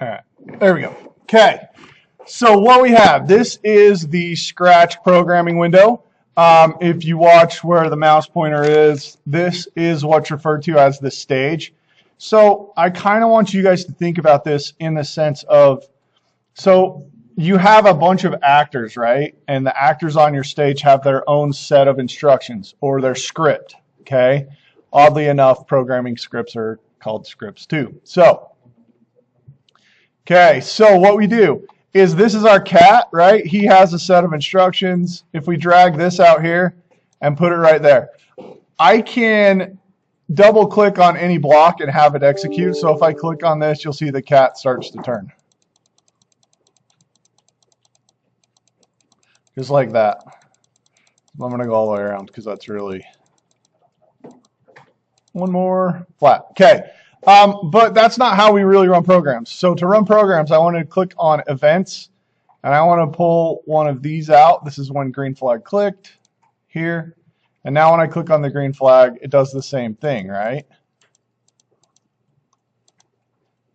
All right, there we go. Okay, so what we have, this is the Scratch programming window. If you watch where the mouse pointer is, this is what's referred to as the stage. So I kind of want you guys to think about this in the sense of, so you have a bunch of actors, right? And the actors on your stage have their own set of instructions or their script, okay? Oddly enough, programming scripts are called scripts too. So, okay, so what we do is this is our cat, right? He has a set of instructions. If we drag this out here and put it right there, I can double click on any block and have it execute. So if I click on this, you'll see the cat starts to turn. Just like that. I'm going to go all the way around because that's really... One more, flat. Okay, but that's not how we really run programs. So to run programs, I want to click on events, and I want to pull one of these out. This is when green flag clicked here. And now when I click on the green flag, it does the same thing, right?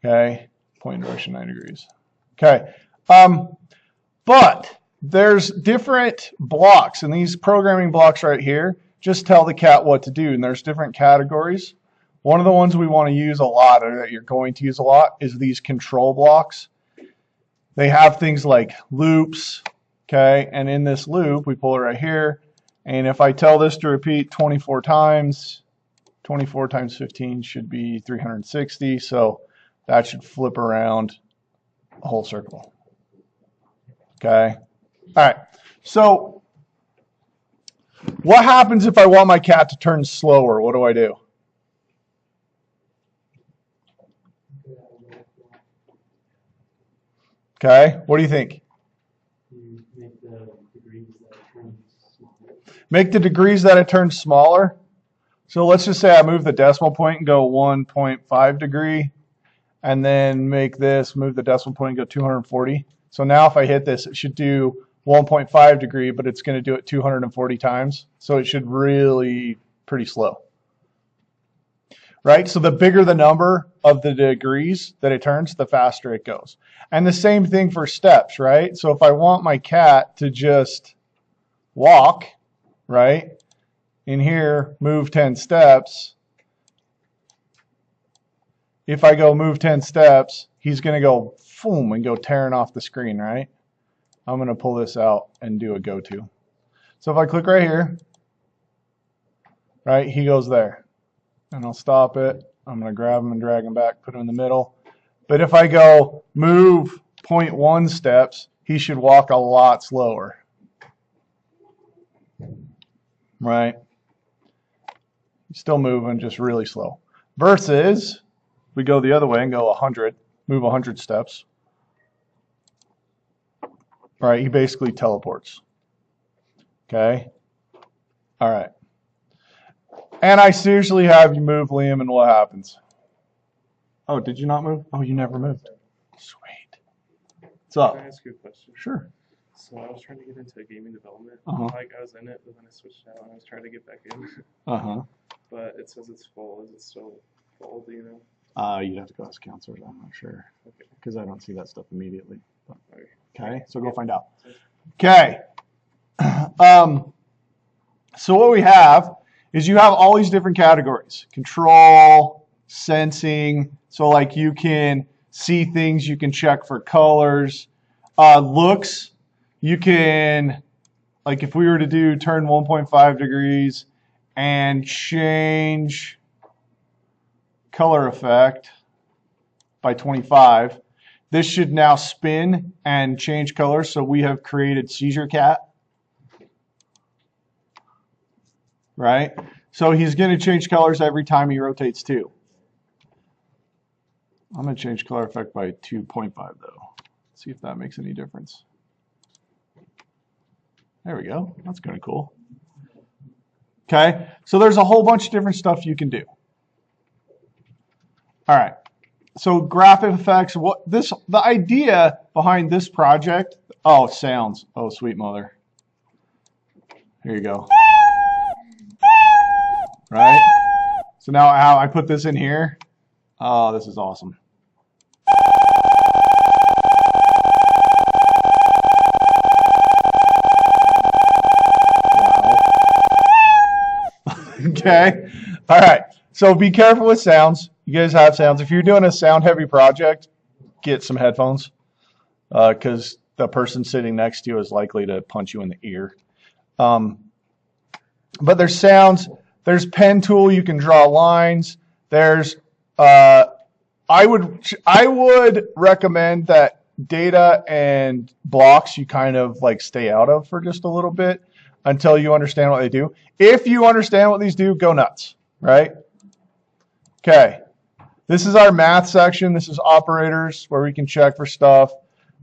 Okay, point direction 9 degrees. Okay, but there's different blocks, and these programming blocks right here just tell the cat what to do, and there's different categories. One of the ones we want to use a lot, or that you're going to use a lot, is these control blocks. They have things like loops, okay, and in this loop, we pull it right here, and if I tell this to repeat 24 times, 24 times 15 should be 360, so that should flip around a whole circle, okay? All right, so what happens if I want my cat to turn slower? What do I do? Okay, what do you think? Make the degrees that it turns smaller. So let's just say I move the decimal point and go 1.5 degree, and then make this, move the decimal point and go 240. So now if I hit this, it should do 1.5 degree, but it's going to do it 240 times. So it should really pretty slow. Right? So the bigger the number of the degrees that it turns, the faster it goes. And the same thing for steps, right? So if I want my cat to just walk, right, in here, move 10 steps, if I go move 10 steps, he's going to go boom and go tearing off the screen, right? I'm going to pull this out and do a go to. So if I click right here, right, he goes there. And I'll stop it. I'm going to grab him and drag him back, put him in the middle. But if I go move 0.1 steps, he should walk a lot slower. Right? He's still moving, just really slow. Versus, we go the other way and go 100, move 100 steps. Right, he basically teleports. Okay? All right. And I seriously have you move, Liam, and what happens? Oh, did you not move? Oh, you never moved. Sweet. What's up? Can I ask you a question? Sure. So I was trying to get into gaming development. Uh-huh. I was in it, but then I switched out and I was trying to get back in. Uh-huh. But it says it's full. Is it still full? Do you know? You'd have to go ask counselors. I'm not sure. Okay. Because I don't see that stuff immediately. But, Okay. okay, so go find out. Okay. So what we have is you have all these different categories. Control, sensing, so like you can see things, you can check for colors. Looks, you can, like if we were to do turn 1.5 degrees and change color effect by 25, this should now spin and change colors. So we have created Seizure Cat. Right? So he's going to change colors every time he rotates too. I'm going to change color effect by 2.5 though. See if that makes any difference. There we go. That's kind of cool. Okay, so there's a whole bunch of different stuff you can do. All right. So graphic effects, the idea behind this project, oh, sounds. Oh, sweet mother. Here you go. Right? So now I put this in here. Oh, this is awesome. Okay. All right. So be careful with sounds. You guys have sounds. If you're doing a sound-heavy project, get some headphones because the person sitting next to you is likely to punch you in the ear. But there's sounds. There's pen tool. You can draw lines. There's I would recommend that data and blocks you kind of like stay out of for just a little bit until you understand what they do. If you understand what these do, go nuts, right? Okay. This is our math section. This is operators where we can check for stuff.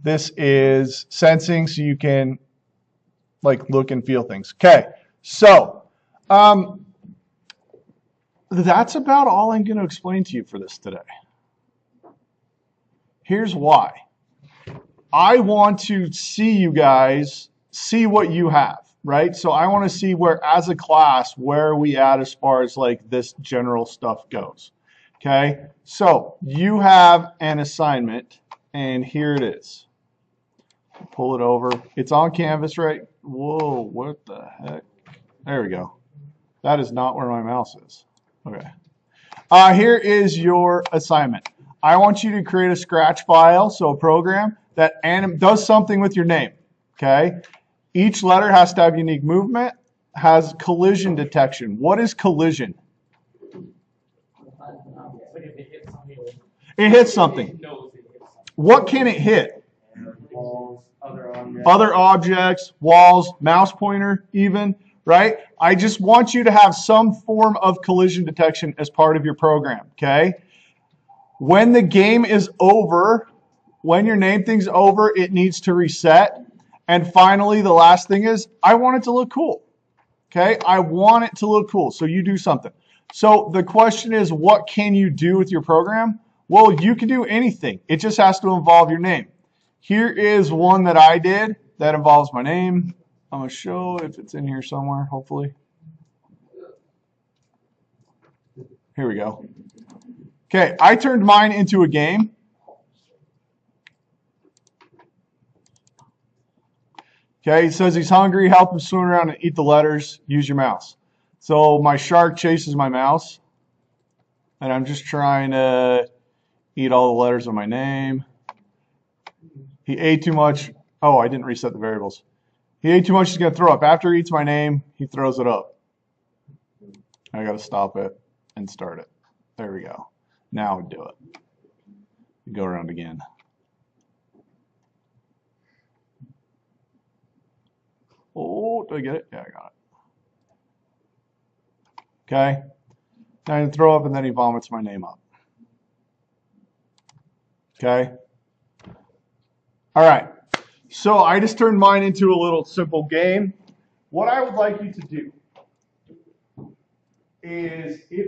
This is sensing, so you can like look and feel things. Okay. So that's about all I'm going to explain to you for this today. Here's why. I want to see you guys see what you have, right? So I want to see where, as a class, where are we at as far as like this general stuff goes. Okay, so you have an assignment, and here it is. Pull it over. It's on Canvas, right? Whoa, what the heck? There we go. That is not where my mouse is. Okay. Here is your assignment. I want you to create a Scratch file, so a program that does something with your name. Okay. Each letter has to have unique movement, has collision detection. What is collision? It hits something. What can it hit? Walls, Other objects, walls, mouse pointer even, right? I just want you to have some form of collision detection as part of your program, okay? When the game is over, when your name thing's over, it needs to reset. And finally, the last thing is, I want it to look cool, okay? I want it to look cool, so you do something. So the question is, what can you do with your program? Well, you can do anything. It just has to involve your name. Here is one that I did that involves my name. I'm going to show if it's in here somewhere, hopefully. Here we go. Okay, I turned mine into a game. Okay, it says he's hungry, help him swim around and eat the letters, use your mouse. So my shark chases my mouse, and I'm just trying to eat all the letters of my name. He ate too much. Oh, I didn't reset the variables. He ate too much, he's going to throw up. After he eats my name, he throws it up. I got to stop it and start it. There we go. Now we do it. Go around again. Oh, did I get it? Yeah, I got it. Okay. Now I throw up and then he vomits my name up. Okay. All right. So I just turned mine into a little simple game. What I would like you to do is if